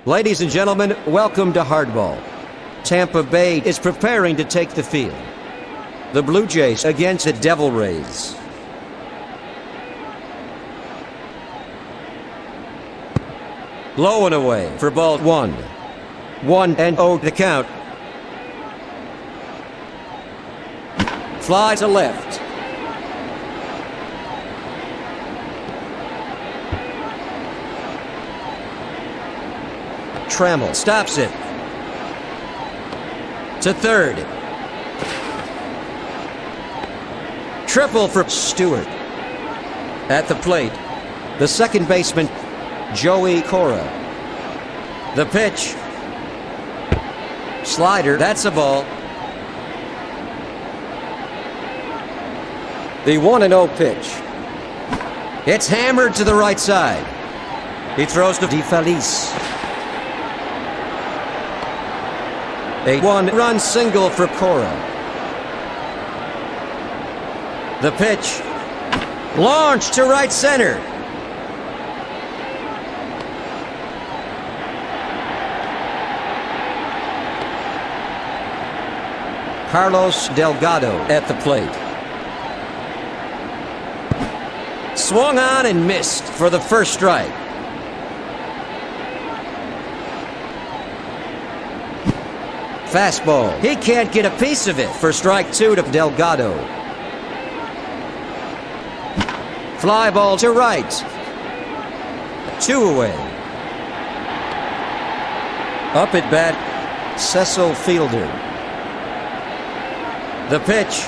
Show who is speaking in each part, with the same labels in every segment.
Speaker 1: Ladies and gentlemen, welcome to Hardball. Tampa Bay is preparing to take the field. The Blue Jays against the Devil Rays. Low and away for ball 1. 1-0 the count. Fly to left. Trammell stops it. To third. Triple for Stewart. At the plate, the second baseman, Joey Cora. The pitch. Slider, that's a ball. The 1-0 pitch. It's hammered to the right side. He throws to DeFelice. A 1-run single for Cora. The pitch. Launched to right center. Carlos Delgado at the plate. Swung on and missed for the first strike. Fastball. He can't get a piece of it for strike 2 to Delgado. Fly ball to right. 2 away. Up at bat, Cecil Fielder. The pitch.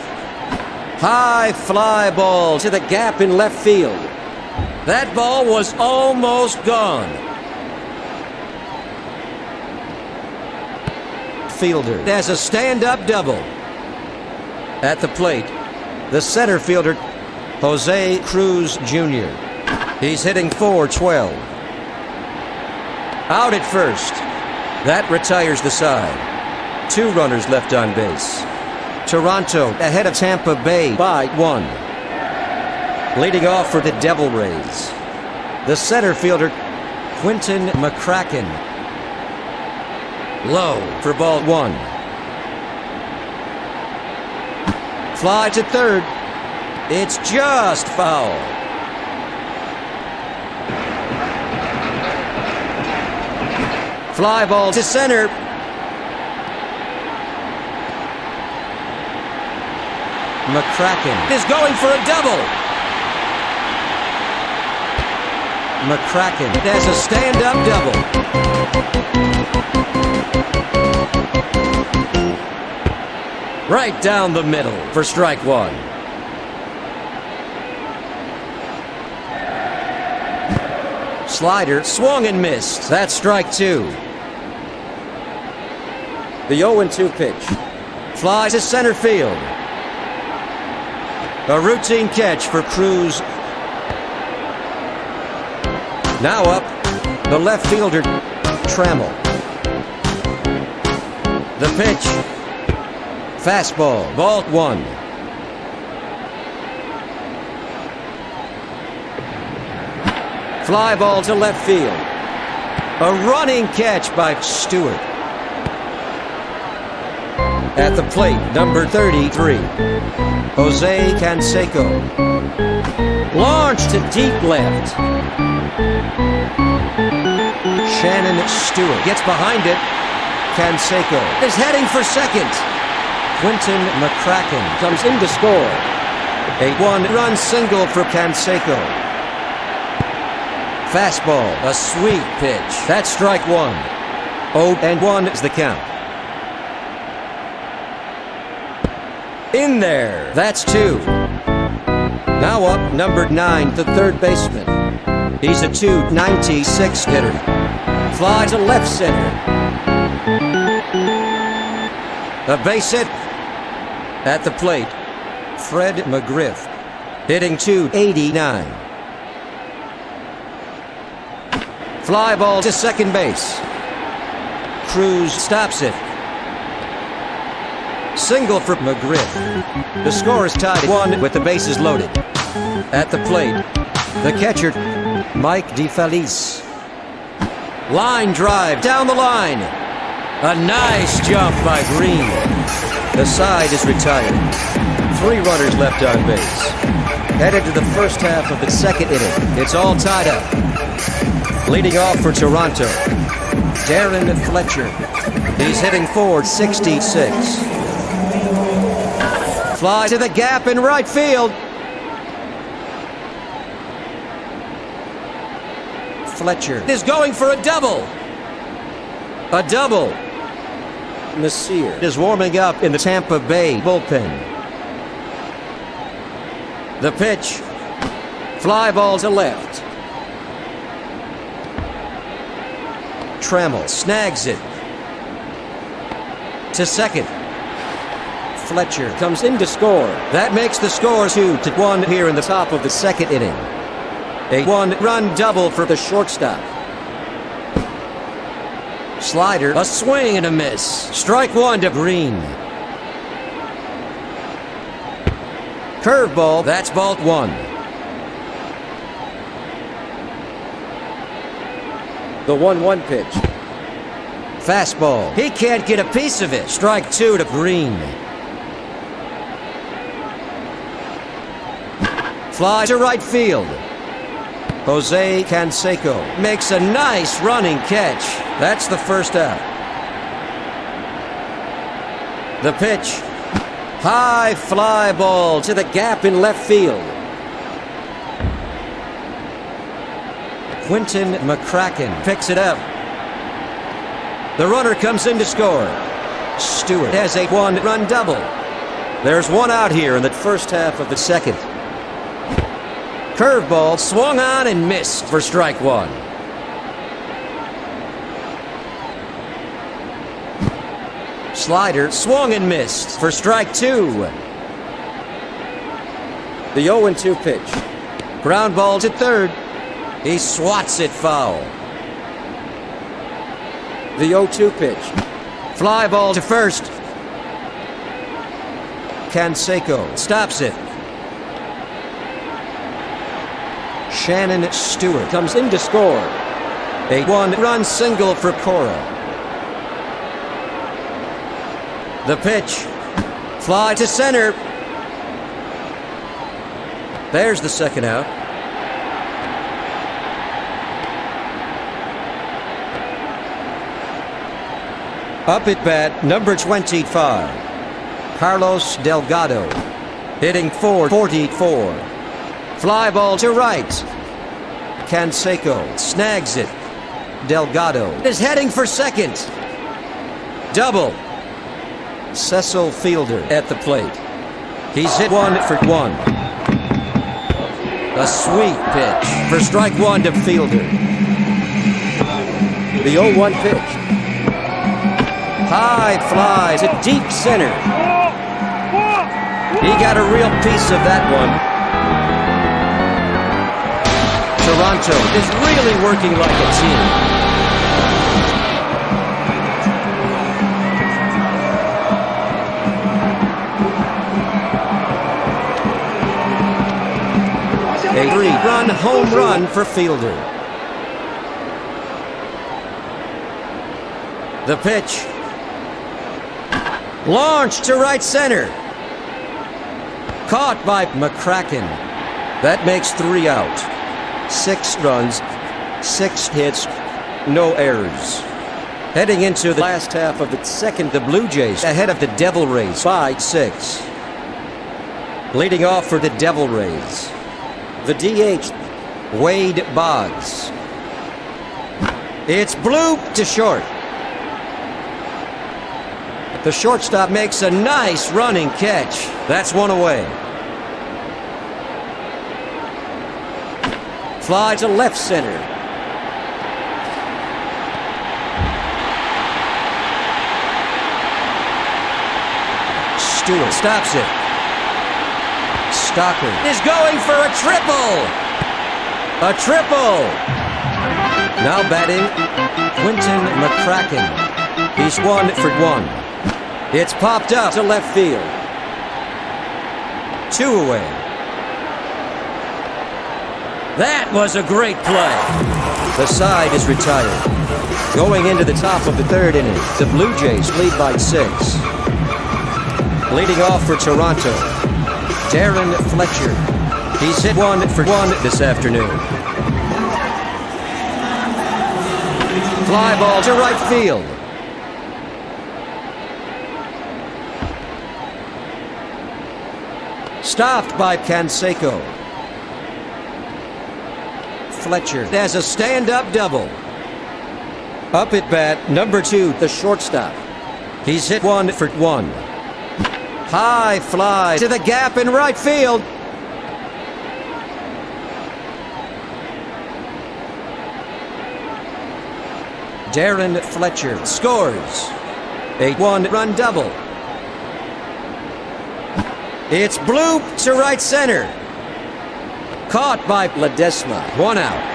Speaker 1: High fly ball to the gap in left field. That ball was almost gone. Fielder has a stand-up double. At the plate, the center fielder, Jose Cruz Jr. He's hitting .412. Out at first. That retires the side. 2 runners left on base. Toronto ahead of Tampa Bay by 1. Leading off for the Devil Rays, the center fielder, Quentin McCracken. Low for ball 1. Fly to third. It's just foul. Fly ball to center. McCracken is going for a double. McCracken has a stand-up double. Right down the middle for strike 1. Slider swung and missed. That's strike 2. The 0-2 pitch. Flies to center field. A routine catch for Cruz. Now up, the left fielder, Trammell. The pitch. Fastball, ball 1. Fly ball to left field. A running catch by Stewart. At the plate, number 33, Jose Canseco. Launched to deep left. Shannon Stewart gets behind it. Canseco is heading for second. Quentin McCracken comes in to score. A 1-run single for Canseco. Fastball, a sweet pitch. That's strike 1. 0-1 is the count. In there, that's 2. Now up, number 9, the third baseman. He's a .296 hitter. Fly to left center. A base hit. At the plate, Fred McGriff, hitting .289. Fly ball to second base. Cruz stops it. Single for McGriff. The score is tied 1 with the bases loaded. At the plate, the catcher, Mike DeFelice. Line drive down the line. A nice jump by Green. The side is retired. 3 runners left on base. Headed to the first half of the second inning. It's all tied up. Leading off for Toronto, Darren Fletcher. He's hitting .466. Fly to the gap in right field. Fletcher is going for a double. A double. Mecir is warming up in the Tampa Bay bullpen. The pitch. Fly ball to left. Trammell snags it. To second. Fletcher comes in to score. That makes the score 2-1 here in the top of the second inning. A 1-run double for the shortstop. Slider, a swing and a miss. Strike 1 to Green. Curveball, that's ball 1. The 1-1 pitch. Fastball, he can't get a piece of it. Strike 2 to Green. Fly to right field. Jose Canseco makes a nice running catch. That's the first out. The pitch. High fly ball to the gap in left field. Quentin McCracken picks it up. The runner comes in to score. Stewart has a 1-run double. There's 1 out here in the first half of the second. Curveball swung on and missed for strike 1. Slider swung and missed for strike 2. The 0-2 pitch. Ground ball to third. He swats it foul. The 0-2 pitch. Fly ball to first. Canseco stops it. Shannon Stewart comes in to score. A 1-run single for Cora. The pitch. Fly to center. There's the second out. Up at bat, number 25, Carlos Delgado, hitting .444. Fly ball to right. Canseco snags it. Delgado is heading for second. Double. Cecil Fielder at the plate. He's hit 1 for 1. A sweet pitch for strike 1 to Fielder. The 0-1 pitch. High fly to deep center. He got a real piece of that one. Toronto is really working like a team. A 3-run home run for Fielder. The pitch. Launched to right center. Caught by McCracken. That makes 3 out. 6 runs, 6 hits, no errors. Heading into the last half of the second, the Blue Jays ahead of the Devil Rays by 6. Leading off for the Devil Rays, the DH, Wade Boggs. It's blooped to short. The shortstop makes a nice running catch. That's 1 away. Fly to left center. Stewart stops it. Stocker is going for a triple. A triple. Now batting, Quentin McCracken. He's 1 for 1. It's popped up to left field. 2 away. That was a great play. The side is retired. Going into the top of the third inning, the Blue Jays lead by 6. Leading off for Toronto, Darren Fletcher. He's hit 1 for 1 this afternoon. Fly ball to right field. Stopped by Canseco. Fletcher has a stand-up double. Up at bat, number 2, the shortstop. He's hit 1 for 1. High fly to the gap in right field. Darren Fletcher scores. A 1-run double. It's bloop to right center. Caught by Ledesma. 1 out.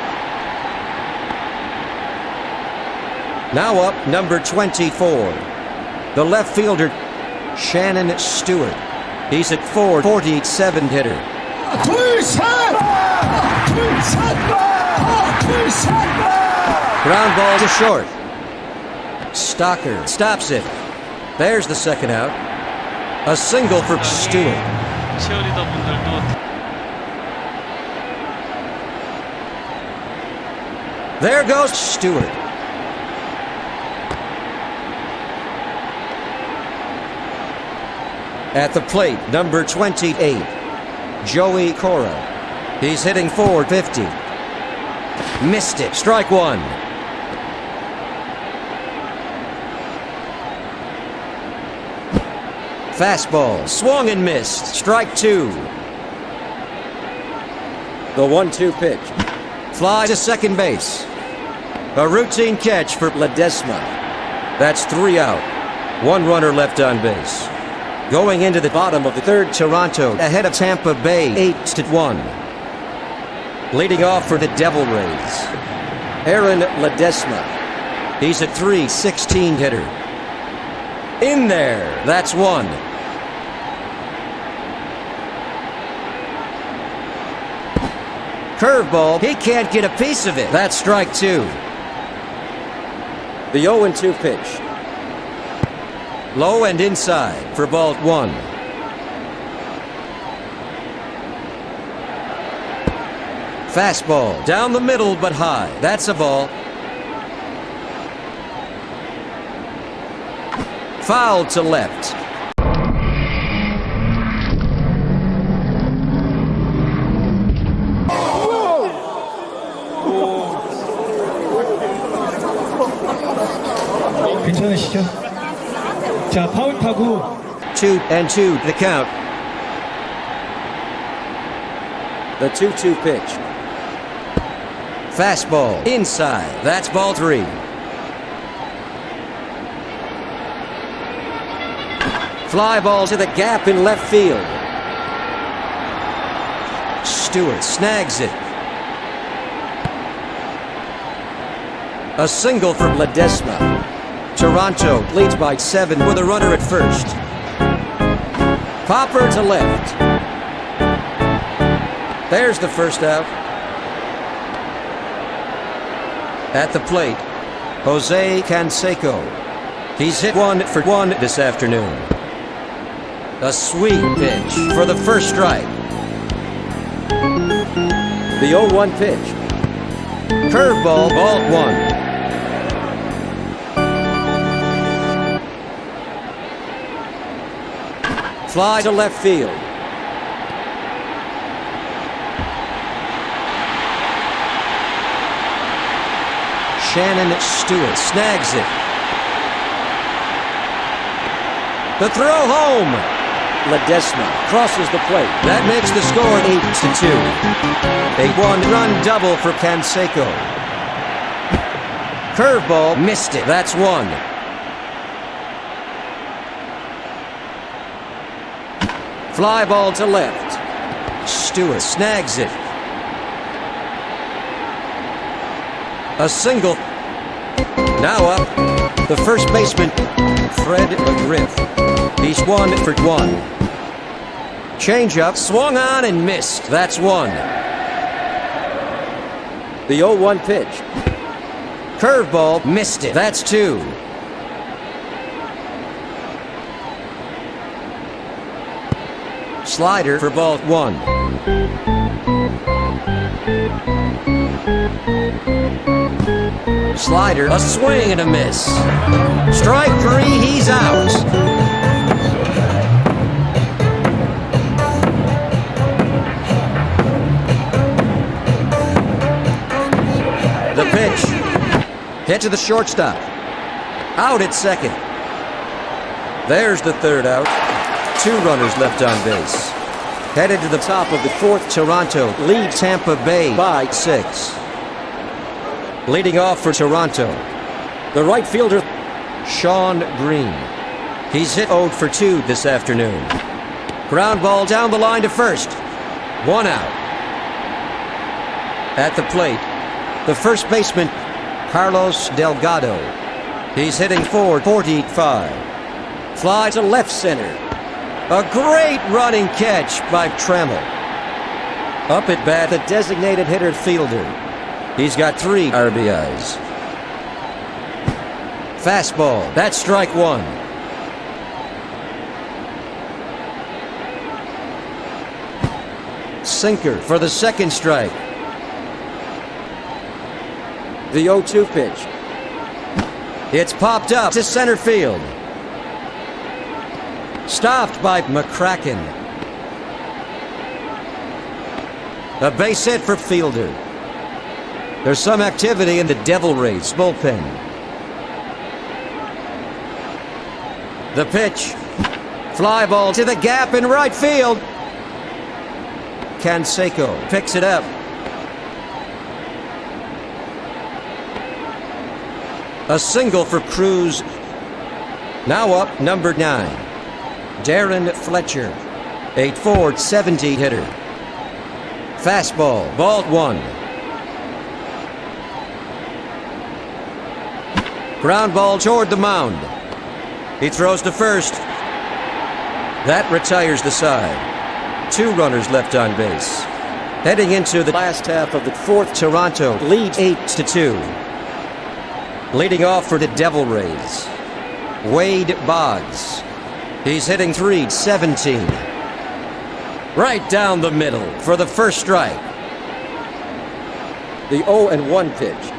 Speaker 1: Now up, number 24. The left fielder, Shannon Stewart. He's at 447 hitter. Ground ball to short. Stocker stops it. There's the second out. A single for Stewart. There goes Stewart. At the plate, number 28, Joey Cora. He's hitting 450. Missed it. Strike 1. Fastball. Swung and missed. Strike 2. The 1-2 pitch. Fly to second base. A routine catch for Ledesma. That's 3 out. 1 runner left on base. Going into the bottom of the third, Toronto ahead of Tampa Bay 8-1. Leading off for the Devil Rays, Aaron Ledesma. He's a .316 hitter. In there, that's 1. Curveball, he can't get a piece of it. That's strike 2. The 0-2 pitch. Low and inside for ball 1. Fastball down the middle but high. That's a ball. Foul to left.
Speaker 2: 괜찮으시죠? 자, 파울 타구
Speaker 1: 2-2 the count. The 2-2 pitch. Fastball inside. That's ball 3. Fly ball to the gap in left field. Stewart snags it. A single for Ledesma. Toronto leads by 7 with a runner at first. Popper to left. There's the first out. At the plate, Jose Canseco. He's hit 1 for 1 this afternoon. A sweet pitch for the first strike. The 0-1 pitch. Curveball, ball 1. Fly to left field. Shannon Stewart snags it. The throw home. Ledesma crosses the plate. That makes the score 8-2. A 1-run double for Canseco. Curveball missed it. That's 1. Fly ball to left. Stewart snags it. A single. Now up, the first baseman, Fred McGriff. He's 1 for 1. Changeup swung on and missed. That's 1. The 0-1 pitch. Curveball, missed it. That's 2. Slider for ball 1. Slider, a swing and a miss. Strike 3, he's out. The pitch. Hit to the shortstop. Out at second. There's the third out. 2 runners left on base. Headed to the top of the 4th, Toronto lead Tampa Bay by 6. Leading off for Toronto, the right fielder, Sean Green. He's hit 0 for 2 this afternoon. Ground ball down the line to first. 1 out. At the plate, the first baseman, Carlos Delgado. He's hitting .445. Fly to left center. A great running catch by Trammell. Up at bat, the designated hitter fielder. He's got 3 RBIs. Fastball, that's strike 1. Sinker for the second strike. The 0-2 pitch. It's popped up to center field. Stopped by McCracken. A base hit for fielder. There's some activity in the Devil Rays bullpen. The pitch. Fly ball to the gap in right field. Canseco picks it up. A single for Cruz. Now up, number 9. Darren Fletcher. 8'4", 70 hitter. Fastball, ball 1. Ground ball toward the mound. He throws to first. That retires the side. 2 runners left on base. Heading into the last half of the 4th, Toronto leads 8-2. Leading off for the Devil Rays, Wade Boggs. He's hitting .317. Right down the middle for the first strike. The 0-1 pitch.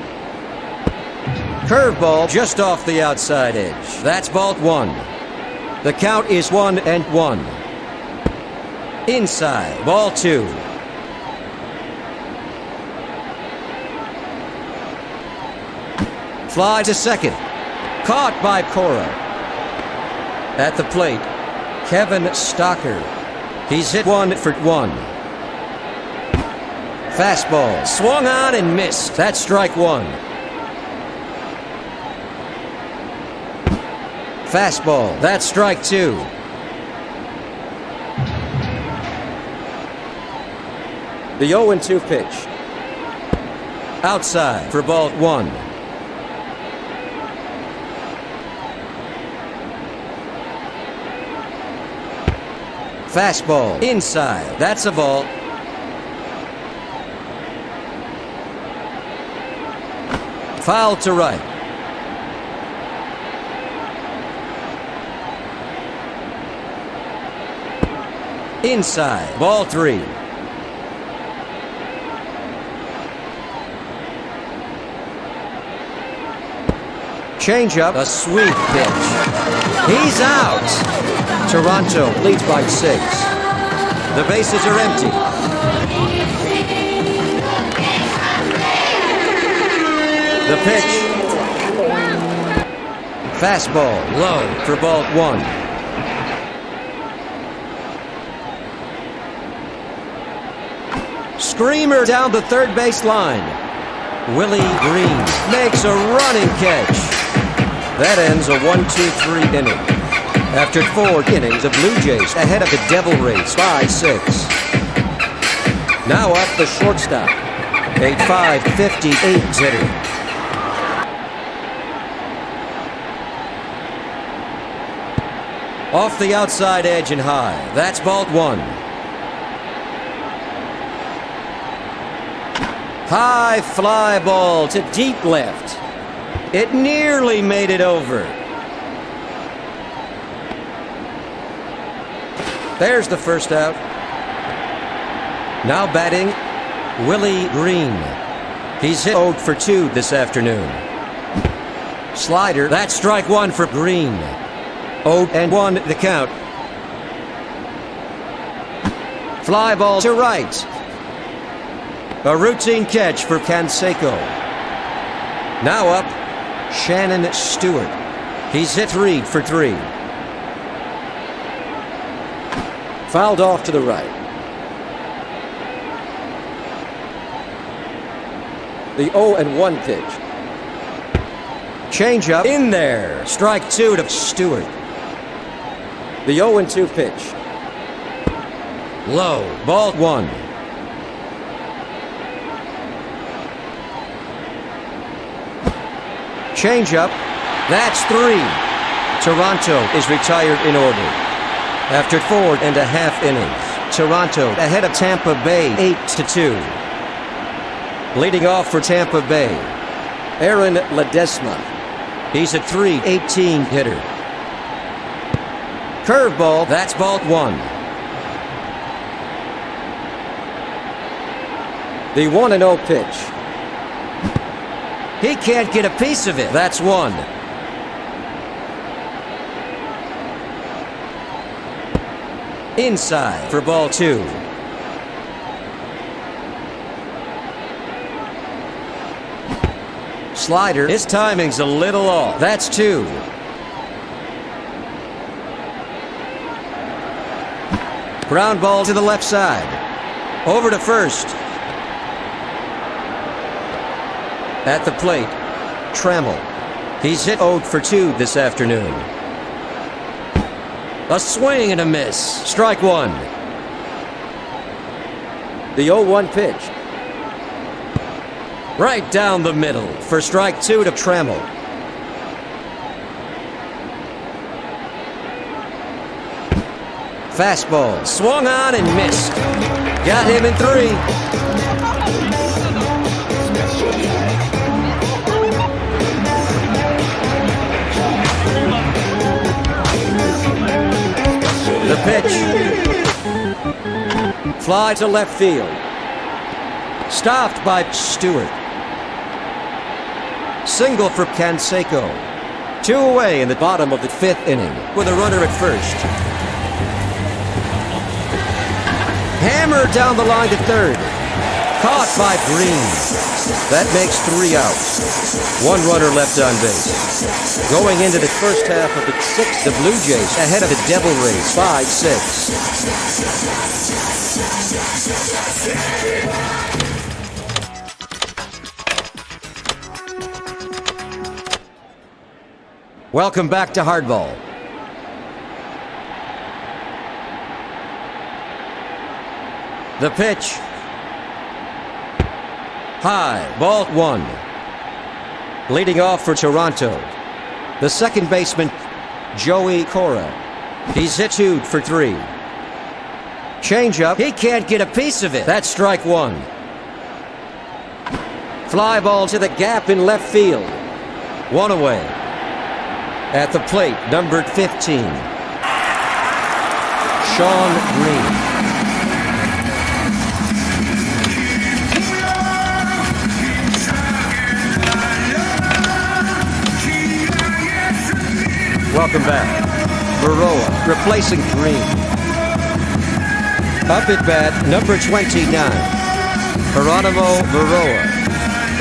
Speaker 1: Curveball just off the outside edge. That's ball 1. The count is 1-1. Inside, ball 2. Fly to second. Caught by Cora. At the plate, Kevin Stocker. He's hit 1 for 1. Fastball, swung on and missed. That's strike 1. Fastball, that's strike 2. The 0-2 pitch. Outside for ball 1. Fastball, inside, that's a ball. Foul to right. Inside, ball 3. Changeup, a sweet pitch. He's out. Toronto leads by 6. The bases are empty. The pitch. Fastball, low for ball 1. Screamer down the third base line. Willie Green makes a running catch. That ends a 1-2-3 inning. After 4 innings, the Blue Jays ahead of the Devil Rays by 6. Now up the shortstop. 8'5", 58 hitter. Off the outside edge and high. That's ball 1. High fly ball to deep left. It nearly made it over. There's the first out. Now batting, Willie Green. He's hit 0 for 2 this afternoon. Slider, that's strike one for Green. 0-1 the count. Fly ball to right. A routine catch for Canseco. Now up, Shannon Stewart. He's hit 3 for 3. Fouled off to the right. The 0-1 pitch. Change up in there. Strike 2 to Stewart. The 0-2 pitch. Low. Ball 1. Change up. That's 3. Toronto is retired in order. After 4.5 innings, Toronto ahead of Tampa Bay 8-2. Leading off for Tampa Bay, Aaron Ledesma. He's a .318 hitter. Curveball, that's ball 1. The 1-0 pitch. He can't get a piece of it. That's 1. Inside for ball 2. Slider, his timing's a little off. That's 2. Ground ball to the left side. Over to first. At the plate, Trammell. He's hit 0 for 2 this afternoon. A swing and a miss. Strike 1. The 0-1 pitch. Right down the middle for strike 2 to Trammell. Fastball swung on and missed. Got him in 3. The pitch. Fly to left field. Stopped by Stewart. Single for Canseco. 2 away in the bottom of the 5th inning with a runner at first. Hammered down the line to 3rd. Caught by Green. That makes 3 outs. 1 runner left on base. Going into the first half of the 6th, the Blue Jays ahead of the Devil Rays 5-6. Welcome back to Hardball. The pitch. High, ball 1. Leading off for Toronto, the second baseman, Joey Cora. He's hit 2 for 3. Changeup, he can't get a piece of it. That's strike 1. Fly ball to the gap in left field. 1 away. At the plate, numbered 15, Sean Green. Welcome back. Baroa replacing Green. Up at bat, number 29, Geronimo Baroa,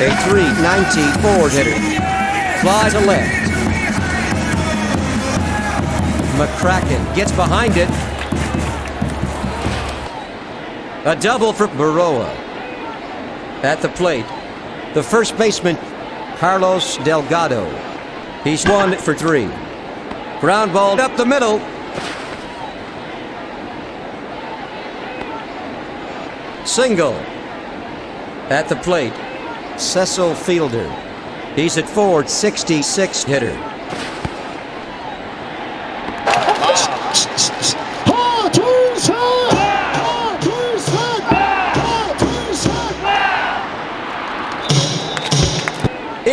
Speaker 1: a .390 forward hitter. Fly to left. McCracken gets behind it. A double for Baroa. At the plate, the first baseman, Carlos Delgado. He's 1 for 3. Ground ball up the middle. Single. At the plate, Cecil Fielder. He's at .466 hitter.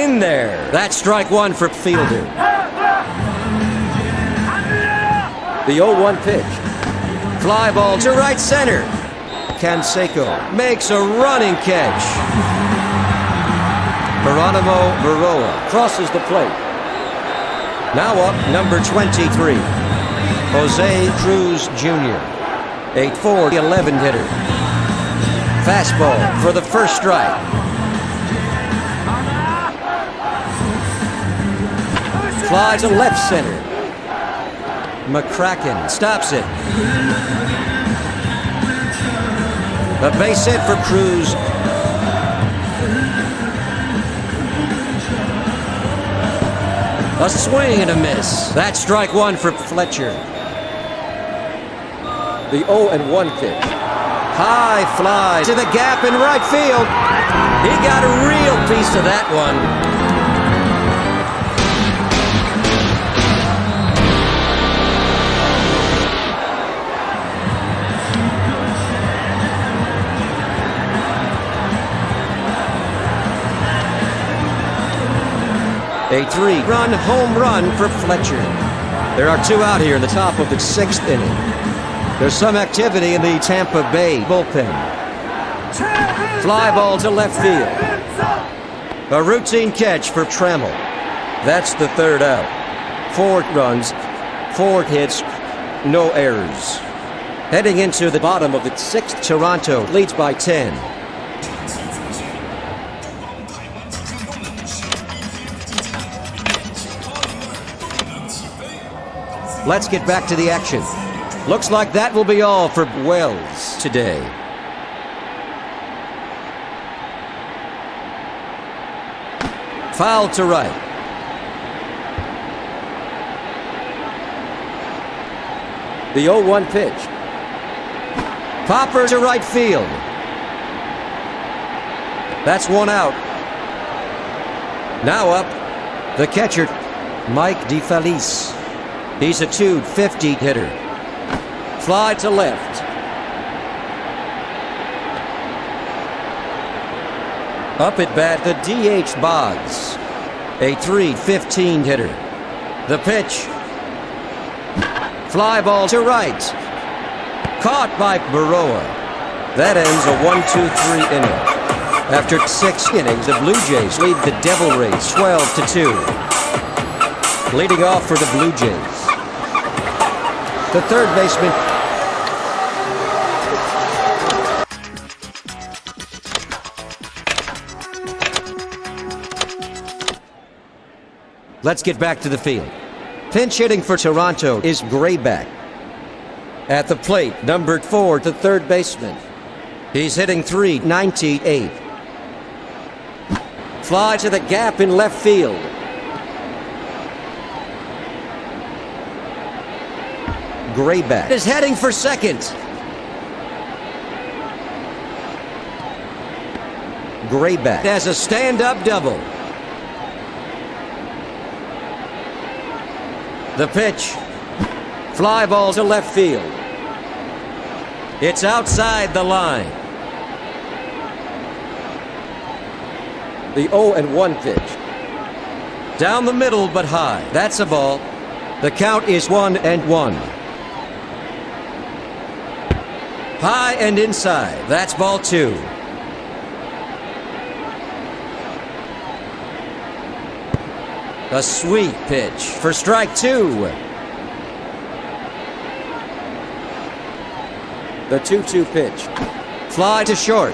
Speaker 1: in there. That's strike one for fielder. The 0-1 pitch. Fly ball to right center. Canseco makes a running catch. Geronimo Baroa crosses the plate. Now up, number 23, Jose Cruz Jr., a 4-11 hitter. Fastball for the first strike. Fly to left center. McCracken stops it. A base hit for Cruz. A swing and a miss. That's strike one for Fletcher. The 0-1 pitch. High fly to the gap in right field. He got a real piece of that one. A 3-run home run for Fletcher. There are two out here in the top of the 6th inning. There's some activity in the Tampa Bay bullpen. Fly ball to left field. A routine catch for Trammell. That's the third out. 4 runs, 4 hits, no errors. Heading into the bottom of the 6th, Toronto leads by 10. Let's get back to the action. Looks like that will be all for Wells today. Foul to right. The 0-1 pitch. Popper to right field. That's one out. Now up, the catcher, Mike DeFelice. He's a .250 hitter. Fly to left. Up at bat, the DH Boggs. A .315 hitter. The pitch. Fly ball to right. Caught by Baroa. That ends a 1-2-3 inning. After 6 innings, the Blue Jays lead the Devil Rays 12-2. Leading off for the Blue Jays, the third baseman. Let's get back to the field. Pinch hitting for Toronto is Grayback. At the plate, number 4, the third baseman. He's hitting .398. Fly to the gap in left field. Grayback is heading for second. Grayback has a stand-up double. The pitch. Fly ball to left field. It's outside the line. The 0-1 pitch. Down the middle but high. That's a ball. The count is 1-1. High and inside. That's ball 2. A sweet pitch for strike 2. The 2-2 pitch. Fly to short.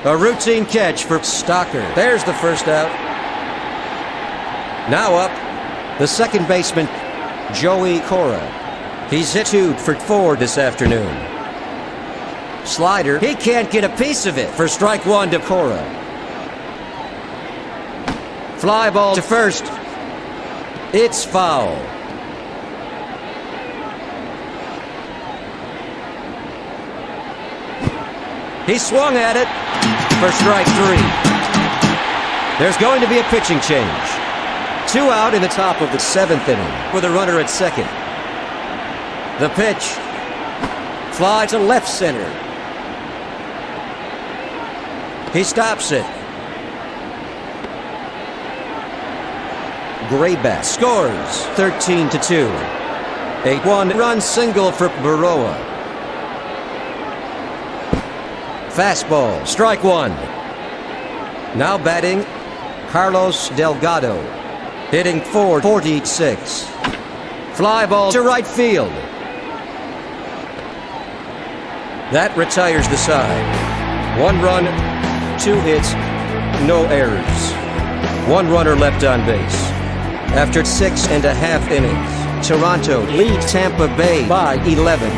Speaker 1: A routine catch for Stocker. There's the first out. Now up, the second baseman, Joey Cora. He's hit 2 for 4 this afternoon. Slider, he can't get a piece of it for strike 1 to Cora. Fly ball to first. It's foul. He swung at it for strike 3. There's going to be a pitching change. 2 out in the top of the 7th inning with a runner at second. The pitch. Fly to left center. He stops it. Grayback scores 13-2. 8-1 run single for Baroa. Fastball, strike one. Now batting, Carlos Delgado. Hitting .446. Fly ball to right field. That retires the side. 1 run, 2 hits, no errors. 1 runner left on base. After 6.5 innings, Toronto leads Tampa Bay by 11.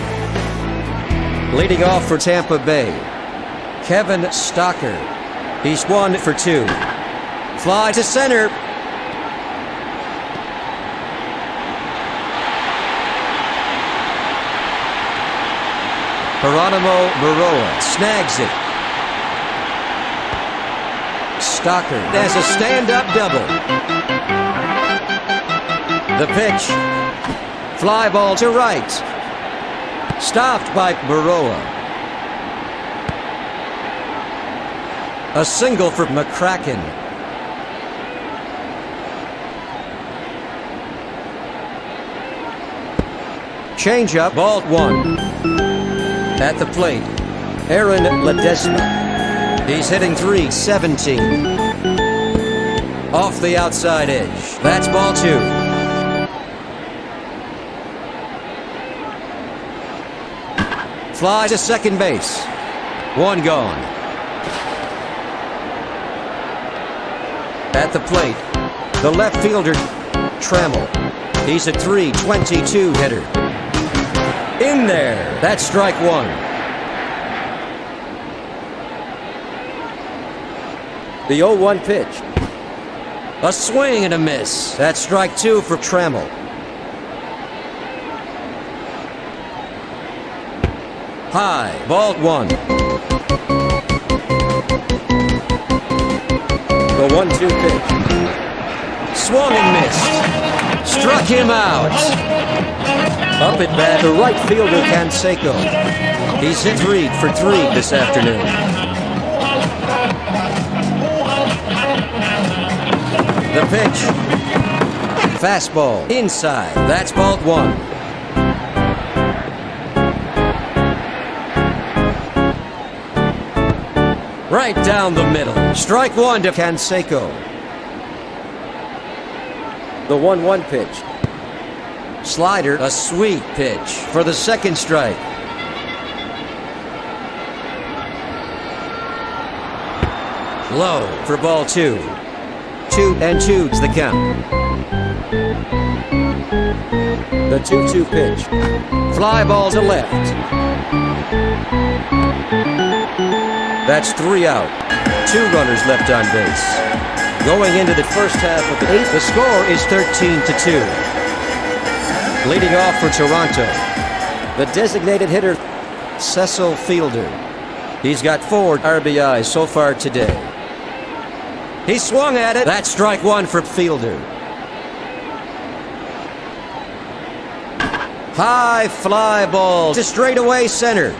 Speaker 1: Leading off for Tampa Bay, Kevin Stocker. He's 1 for 2. Fly to center. Geronimo Baroa snags it. Stocker has a stand-up double. The pitch. Fly ball to right. Stopped by Baroa. A single for McCracken. Change-up, ball 1. At the plate, Aaron Ledesma. He's hitting .317. Off the outside edge. That's ball 2. Fly to second base. 1 gone. At the plate, the left fielder, Trammell. He's a .322 hitter. In there. That's strike 1. The 0-1 pitch. A swing and a miss. That's strike 2 for Trammell. High. Ball 1. The 1-2 pitch. Swung and missed. Struck him out. Up at bat, the right fielder, Canseco. He's hit 3 for 3 this afternoon. The pitch. Fastball. Inside. That's ball 1. Right down the middle. Strike 1 to Canseco. The 1-1 pitch. Slider, a sweet pitch for the second strike. Low for ball 2. 2-2's the count. The 2-2 pitch. Fly ball to left. That's 3 out. 2 runners left on base. Going into the first half of the 8th, the score is 13-2. Leading off for Toronto, the designated hitter, Cecil Fielder. He's got 4 RBIs so far today. He swung at it. That's strike 1 for Fielder. High fly ball to straightaway center.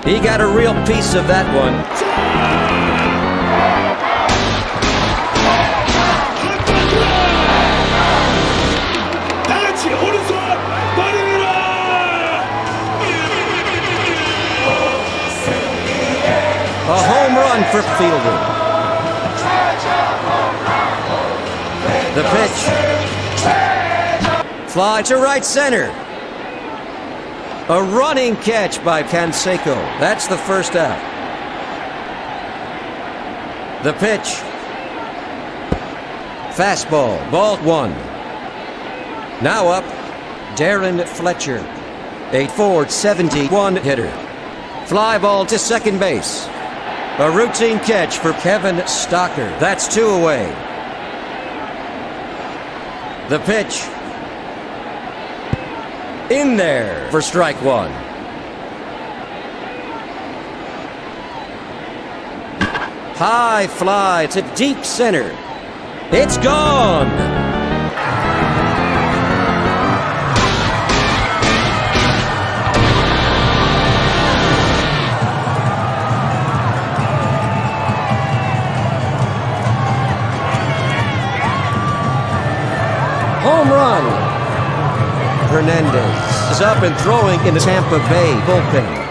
Speaker 1: He got a real piece of that one. A home run for Fielder. The pitch. Fly to right center. A running catch by Canseco. That's the first out. The pitch. Fastball. Ball 1. Now up, Darren Fletcher. A .471 hitter. Fly ball to second base. A routine catch for Kevin Stocker. That's 2 away. The pitch. In there for strike 1. High fly to deep center. It's gone. Hernández is up and throwing in the Tampa Bay bullpen.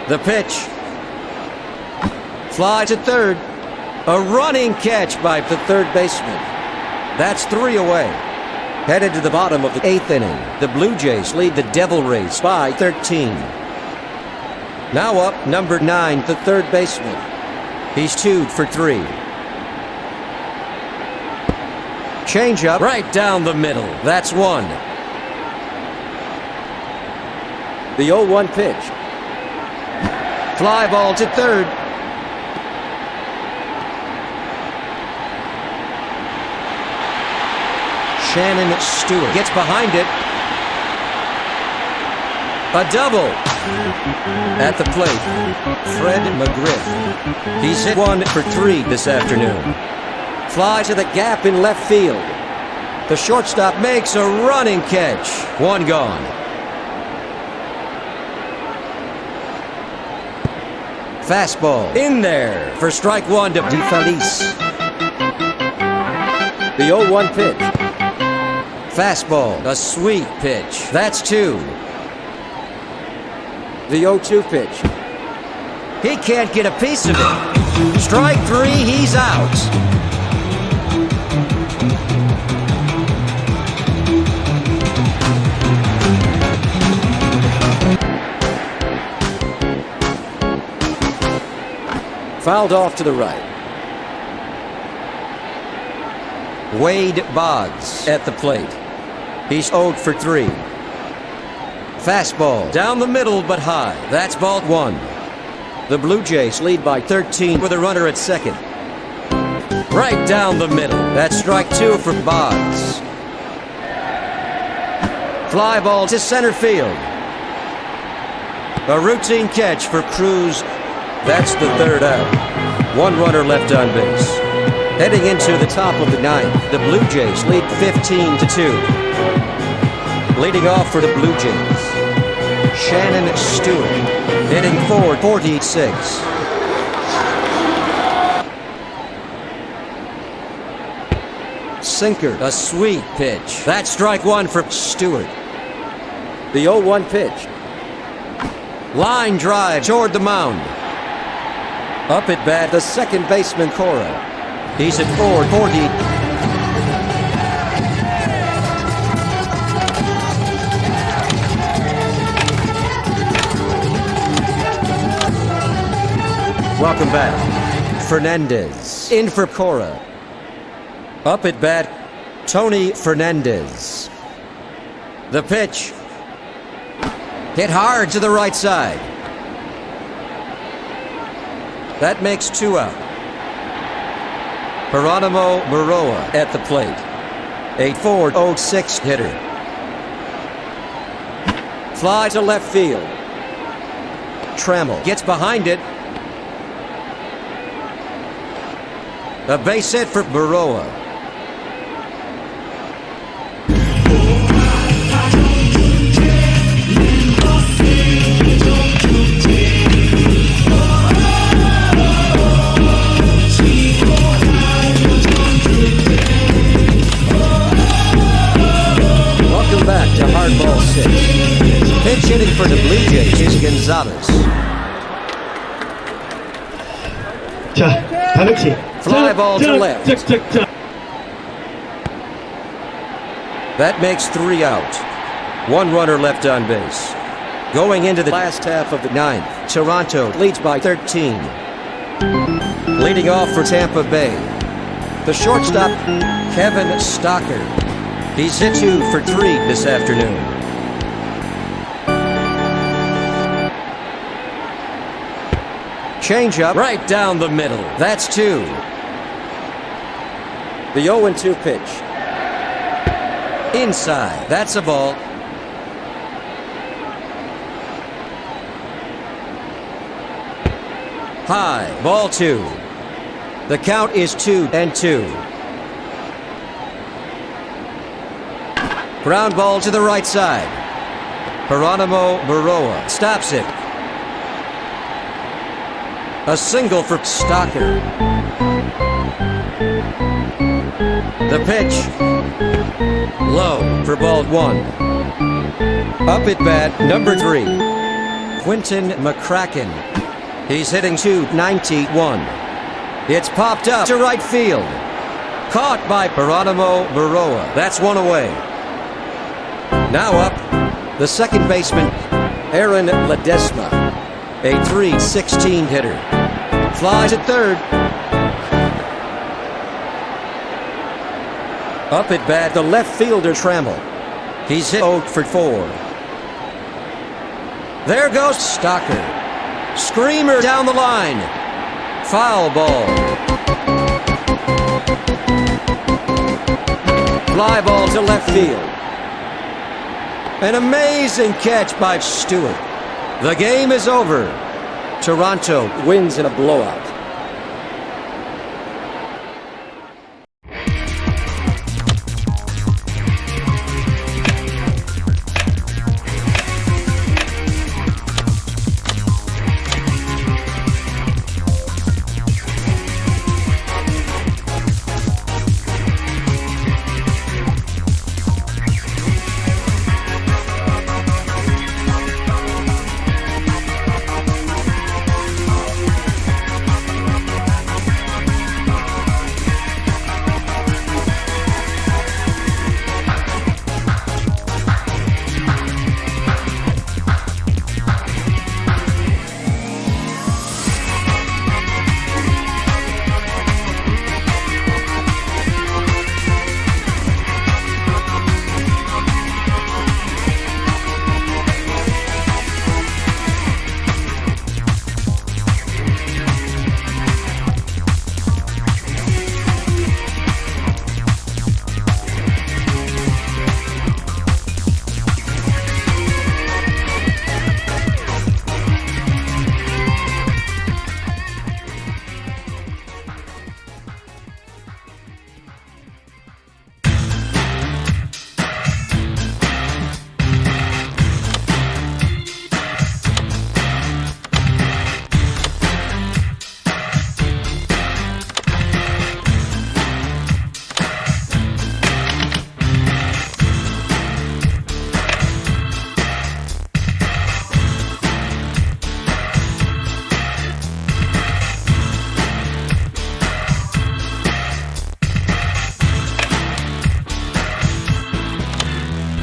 Speaker 1: The pitch. Fly to third. A running catch by the third baseman. That's 3 away. Headed to the bottom of the 8th inning, the Blue Jays lead the Devil Rays by 13. Now up, number 9, the third baseman. He's 2 for 3. Change up right down the middle. That's 1. The 0-1 pitch. Fly ball to third. Shannon Stewart gets behind it. A double. At the plate, Fred McGriff. He's hit 1 for 3 this afternoon. Fly to the gap in left field. The shortstop makes a running catch. 1 gone. Fastball in there for strike 1 to DeFelice. The 0-1 pitch. Fastball, a sweet pitch. That's 2. The 0-2 pitch. He can't get a piece of it. Strike 3, he's out. Fouled off to the right. Wade Boggs at the plate. He's 0 for 3. Fastball down the middle but high. That's ball 1. The Blue Jays lead by 13 with a runner at second. Right down the middle. That's strike 2 for Boggs. Fly ball to center field. A routine catch for Cruz. That's the third out. 1 runner left on base. Heading into the top of the 9th, the Blue Jays lead 15-2. Leading off for the Blue Jays, Shannon Stewart, hitting .446. Sinker, a sweet pitch. That's strike 1 for Stewart. The 0-1 pitch. Line drive toward the mound. Up at bat, the second baseman, Cora. He's at .440. Welcome back. Fernandez in for Cora. Up at bat, Tony Fernandez. The pitch. Hit hard to the right side. That makes 2 out. Geronimo Maroa at the plate. A .406 hitter. Fly to left field. Trammell gets behind it. A base hit for Maroa. Back to hardball 6. Pinch hitting for the Blue Jays is Gonzalez.
Speaker 2: 자, 다르치.
Speaker 1: Fly ball to left. That makes 3 out. 1 runner left on base. Going into the last half of the 9th, Toronto leads by 13. Leading off for Tampa Bay, the shortstop, Kevin Stocker. He's hit 2 for 3 this afternoon. Change up right down the middle. That's 2. The 0-2 pitch. Inside. That's a ball. High. Ball 2. The count is 2-2. Ground ball to the right side. Geronimo Maroa stops it. A single for Stocker. The pitch. Low for ball 1. Up at bat, number 3. Quinton McCracken. He's hitting .291. It's popped up to right field. Caught by Geronimo Baroa. That's one away. Now up, the second baseman, Aaron Ledesma, a .316 hitter. Flies at third. Up at bat, the left fielder Trammell. He's hit 0 for 4. There goes Stocker. Screamer down the line. Foul ball. Fly ball to left field. An amazing catch by Stewart. The game is over. Toronto wins in a blowout.